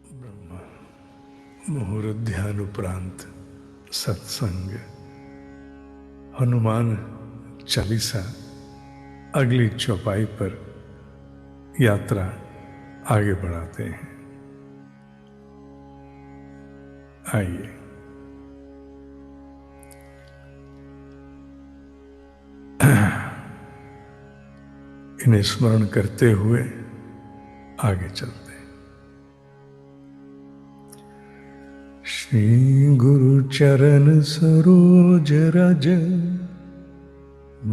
ब्रह्मा मुहूर्त ध्यान उपरांत सत्संग हनुमान चालीसा अगली चौपाई पर यात्रा आगे बढ़ाते हैं। आइए इन्हें स्मरण करते हुए आगे चलते हैं। श्री गुरु चरण सरोज रज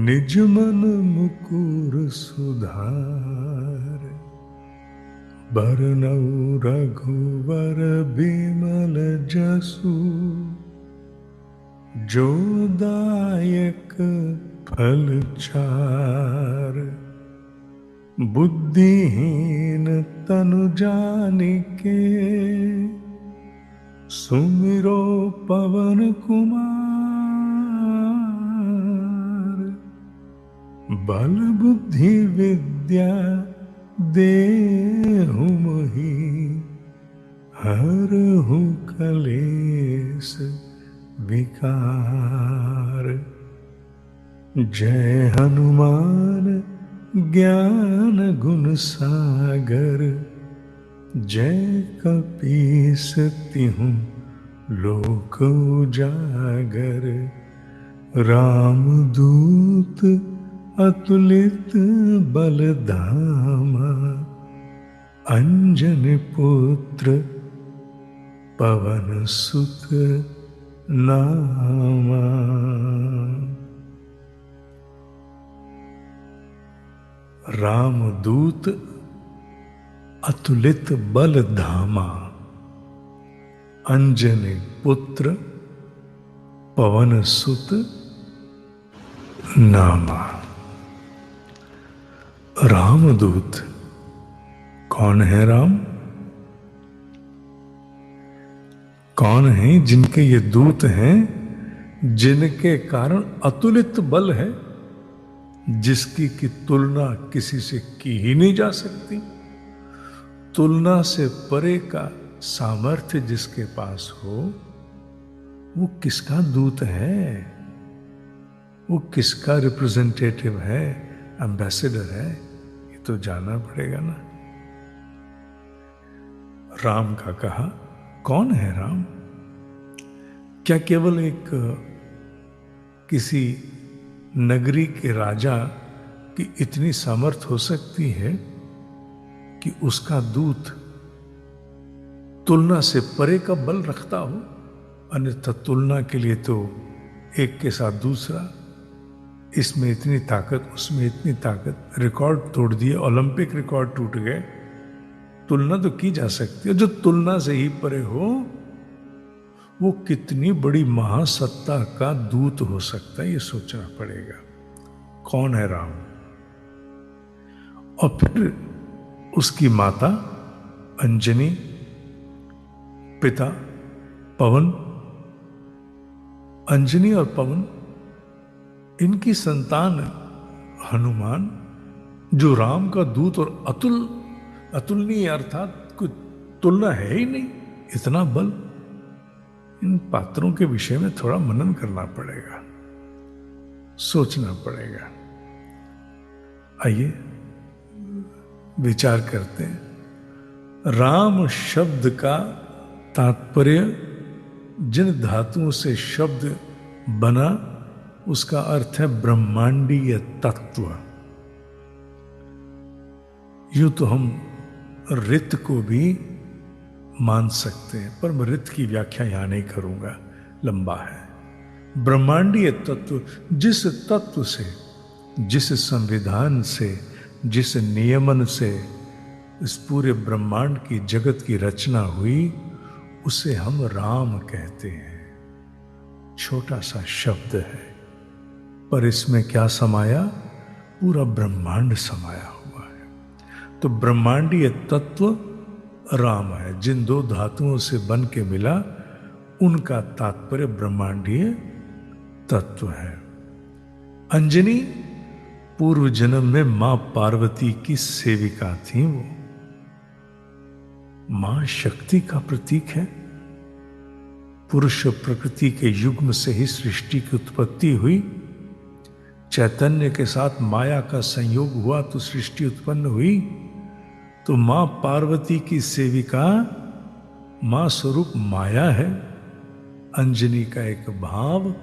निज मन मुकुर सुधार बरनउँ रघुवर बिमल जसु जो दायक फल चार बुद्धिहीन तनु जानिके सुमिरो पवन कुमार बल बुद्धि विद्या देहु मोहि हरहु कलेश विकार। जय हनुमान ज्ञान गुण सागर जय कपीस तिहुँ लोक उजागर। रामदूत अतुलित बल धामा अंजन पुत्र पवन सुत नामा। रामदूत अतुलित बल धामा अंजनी पुत्र पवन सुत नामा। रामदूत कौन है? राम कौन है? जिनके ये दूत हैं, जिनके कारण अतुलित बल है, जिसकी की तुलना किसी से की ही नहीं जा सकती। तुलना से परे का सामर्थ्य जिसके पास हो, वो किसका दूत है? वो किसका रिप्रेजेंटेटिव है, एम्बेसडर है? ये तो जानना पड़ेगा ना। राम का कहा, कौन है राम? क्या केवल एक किसी नगरी के राजा की इतनी सामर्थ हो सकती है कि उसका दूत तुलना से परे का बल रखता हो? अन्यथा तुलना के लिए तो एक के साथ दूसरा, इसमें इतनी ताकत, उसमें इतनी ताकत, रिकॉर्ड तोड़ दिए, ओलंपिक रिकॉर्ड टूट गए। तुलना तो की जा सकती है। जो तुलना से ही परे हो, वो कितनी बड़ी महासत्ता का दूत हो सकता है, ये सोचना पड़ेगा। कौन है राम? और फिर उसकी माता अंजनी, पिता पवन। अंजनी और पवन, इनकी संतान हनुमान, जो राम का दूत और अतुलनीय, अर्थात कोई तुलना है ही नहीं, इतना बल। इन पात्रों के विषय में थोड़ा मनन करना पड़ेगा, सोचना पड़ेगा। आइए विचार करते हैं। राम शब्द का तात्पर्य, जिन धातुओं से शब्द बना, उसका अर्थ है ब्रह्मांडीय तत्व। यूं तो हम रित को भी मान सकते हैं, पर मैं रित की व्याख्या यहां नहीं करूंगा, लंबा है। ब्रह्मांडीय तत्व, जिस तत्व से, जिस संविधान से, जिस नियमन से इस पूरे ब्रह्मांड की, जगत की रचना हुई, उसे हम राम कहते हैं। छोटा सा शब्द है, पर इसमें क्या समाया? पूरा ब्रह्मांड समाया हुआ है। तो ब्रह्मांडीय तत्व राम है। जिन दो धातुओं से बन के मिला, उनका तात्पर्य ब्रह्मांडीय तत्व है। अंजनी पूर्व जन्म में मां पार्वती की सेविका थी। वो मां शक्ति का प्रतीक है। पुरुष प्रकृति के युग्म से ही सृष्टि की उत्पत्ति हुई। चैतन्य के साथ माया का संयोग हुआ तो सृष्टि उत्पन्न हुई। तो मां पार्वती की सेविका मां स्वरूप माया है। अंजनी का एक भाव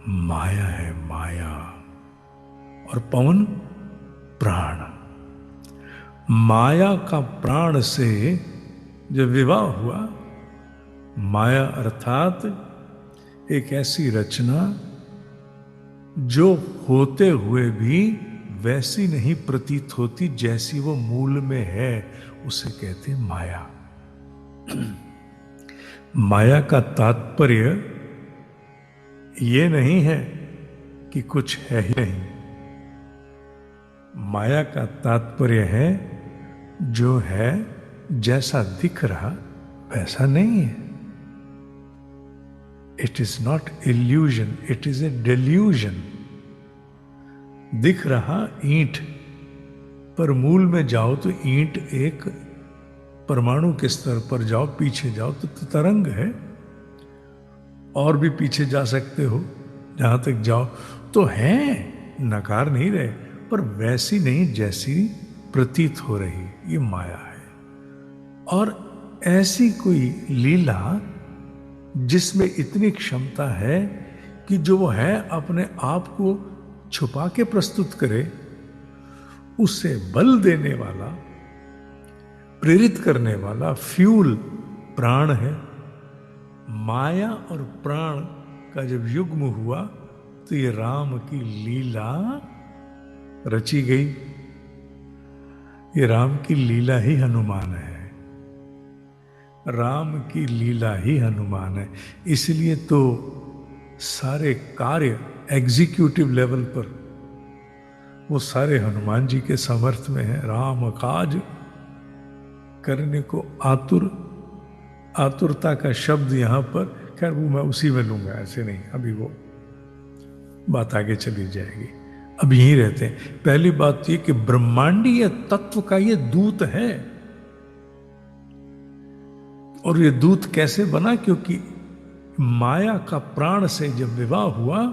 माया है, माया। और पवन प्राण। माया का प्राण से जब विवाह हुआ, माया अर्थात एक ऐसी रचना जो होते हुए भी वैसी नहीं प्रतीत होती जैसी वो मूल में है, उसे कहते हैं माया। माया का तात्पर्य ये नहीं है कि कुछ है ही नहीं। माया का तात्पर्य है जो है जैसा दिख रहा वैसा नहीं है। It is not illusion, it is a delusion. दिख रहा ईंट, पर मूल में जाओ तो ईंट एक परमाणु के स्तर पर जाओ, पीछे जाओ तो तरंग है। और भी पीछे जा सकते हो, जहां तक जाओ तो है, नकार नहीं रहे, पर वैसी नहीं जैसी प्रतीत हो रही। ये माया है। और ऐसी कोई लीला जिसमें इतनी क्षमता है कि जो वो है अपने आप को छुपा के प्रस्तुत करे, उससे बल देने वाला, प्रेरित करने वाला फ्यूल प्राण है। माया और प्राण का जब युग्म हुआ तो ये राम की लीला रची गई। ये राम की लीला ही हनुमान है। राम की लीला ही हनुमान है। इसलिए तो सारे कार्य एग्जीक्यूटिव लेवल पर वो सारे हनुमान जी के समर्थ में है। राम काज करने को आतुर, आतुरता का शब्द यहां पर, खैर वो मैं उसी में लूंगा, ऐसे नहीं, अभी वो बात आगे चली जाएगी। अब यहीं रहते हैं। पहली बात ये कि ब्रह्मांडीय तत्व का ये दूत है। और ये दूत कैसे बना? क्योंकि माया का प्राण से जब विवाह हुआ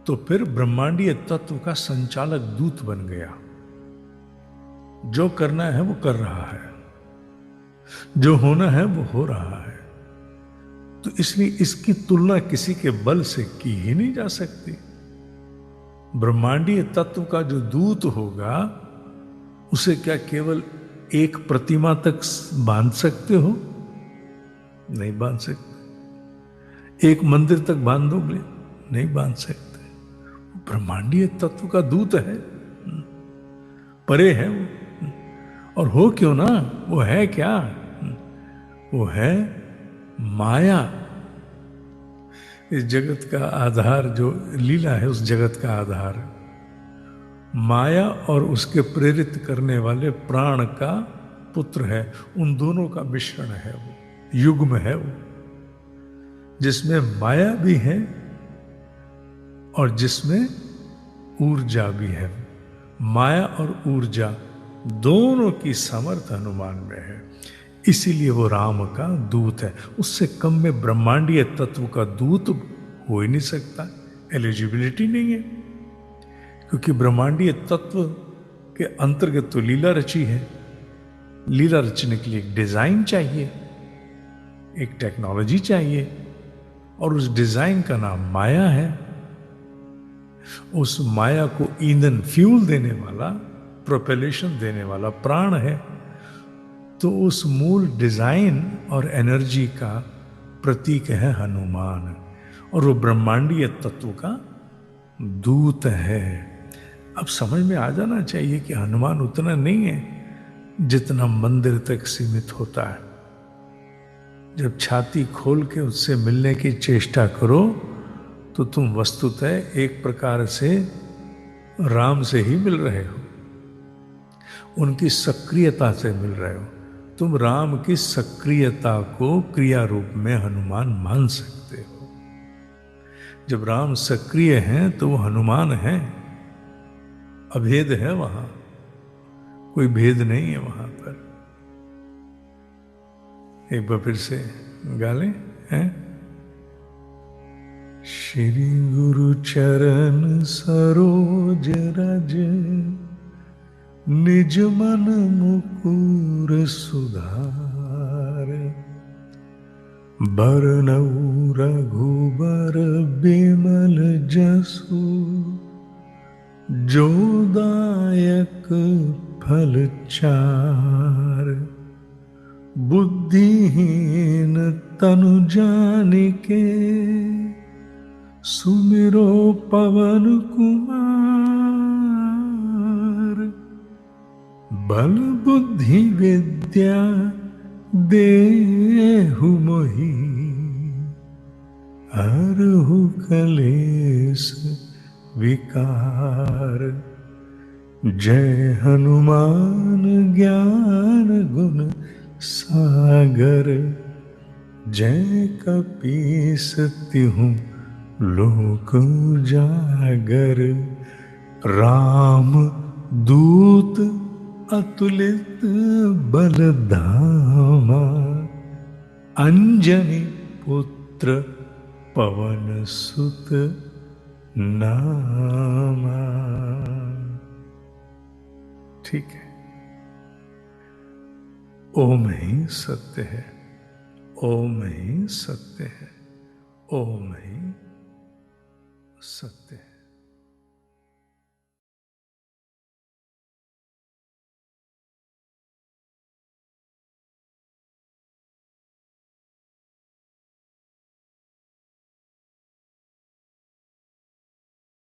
तो फिर ब्रह्मांडीय तत्व का संचालक दूत बन गया। जो करना है वो कर रहा है, जो होना है वो हो रहा है। तो इसलिए इसकी तुलना किसी के बल से की ही नहीं जा सकती। ब्रह्मांडीय तत्व का जो दूत होगा उसे क्या केवल एक प्रतिमा तक बांध सकते हो? नहीं बांध सकते। एक मंदिर तक बांध दोगे? नहीं बांध सकते। ब्रह्मांडीय तत्व का दूत है, परे है वो। और हो क्यों ना, वो है क्या? वो है माया। इस जगत का आधार जो लीला है, उस जगत का आधार माया और उसके प्रेरित करने वाले प्राण का पुत्र है। उन दोनों का मिश्रण है, वो युग्म है वो, जिसमें माया भी है और जिसमें ऊर्जा भी है। माया और ऊर्जा दोनों की समर्थ हनुमान में है। इसीलिए वो राम का दूत है। उससे कम में ब्रह्मांडीय तत्व का दूत हो ही नहीं सकता। एलिजिबिलिटी नहीं है, क्योंकि ब्रह्मांडीय तत्व के अंतर्गत तो लीला रची है। लीला रचने के लिए एक डिजाइन चाहिए, एक टेक्नोलॉजी चाहिए, और उस डिजाइन का नाम माया है। उस माया को ईंधन, फ्यूल देने वाला, प्रोपेलेशन देने वाला प्राण है। तो उस मूल डिजाइन और एनर्जी का प्रतीक है हनुमान, और वो ब्रह्मांडीय तत्व का दूत है। अब समझ में आ जाना चाहिए कि हनुमान उतना नहीं है जितना मंदिर तक सीमित होता है। जब छाती खोल के उससे मिलने की चेष्टा करो तो तुम वस्तुतः एक प्रकार से राम से ही मिल रहे हो, उनकी सक्रियता से मिल रहे हो। तुम राम की सक्रियता को क्रिया रूप में हनुमान मान सकते हो। जब राम सक्रिय हैं तो वो हनुमान हैं। अभेद है वहां, कोई भेद नहीं है वहां पर। एक बार फिर से गा लें, हैं? श्री गुरु चरण सरोज रज, निज मन मुकुर सुधार। बरनउँ रघुबर बिमल जसु, जो दायक फल चार। बुद्धिहीन तनु जानिके, सुमिरो पवन कुमार। बल बुद्धि विद्या देहु मोहि, हरहु कलेस विकार। जय हनुमान ज्ञान गुण सागर, जय कपीस तिहु लोक उजागर। राम दूत अतुलित बल धामा, अंजनी पुत्र पवन सुत नामा। ठीक है। ओम ही सत्य है, ओम ही सत्य है, ओम ही सत्य है।